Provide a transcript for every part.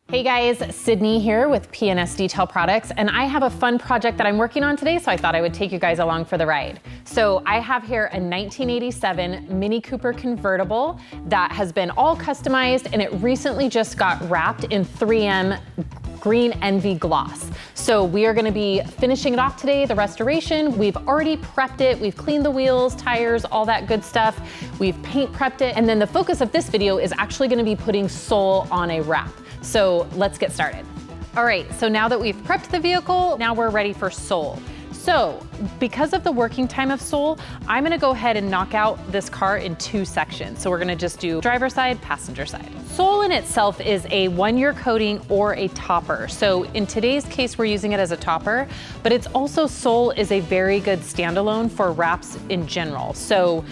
Hey guys, Sydney here with P&S Detail Products, and I have a fun project that I'm working on today, so I thought I would take you guys along for the ride. So I have here a 1987 Mini Cooper Convertible that has been all customized, and it recently just got wrapped in 3M Green Envy gloss. So we are gonna be finishing it off today, the restoration. We've already prepped it. We've cleaned the wheels, tires, all that good stuff. We've paint prepped it. And then the focus of this video is actually gonna be putting sole on a wrap. So let's get started. All right, so now that we've prepped the vehicle, now we're ready for sole. So because of the working time of sole, I'm gonna go ahead and knock out this car in two sections. So we're gonna just do driver side, passenger side. Sole in itself is a 1-year coating or a topper. So in today's case, we're using it as a topper, but it's also sole is a very good standalone for wraps in general. So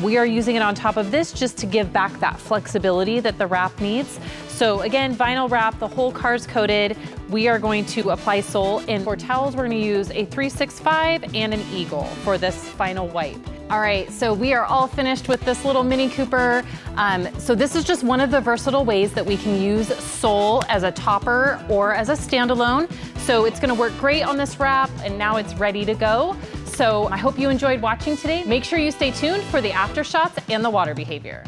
we are using it on top of this just to give back that flexibility that the wrap needs. So again, vinyl wrap, the whole car's coated. We are going to apply sole, and for towels, we're gonna use a 365 and an Eagle for this final wipe. All right, so we are all finished with this little Mini Cooper. So this is just one of the versatile ways that we can use sole as a topper or as a standalone. So it's gonna work great on this wrap, and now it's ready to go. So I hope you enjoyed watching today. Make sure you stay tuned for the after shots and the water behavior.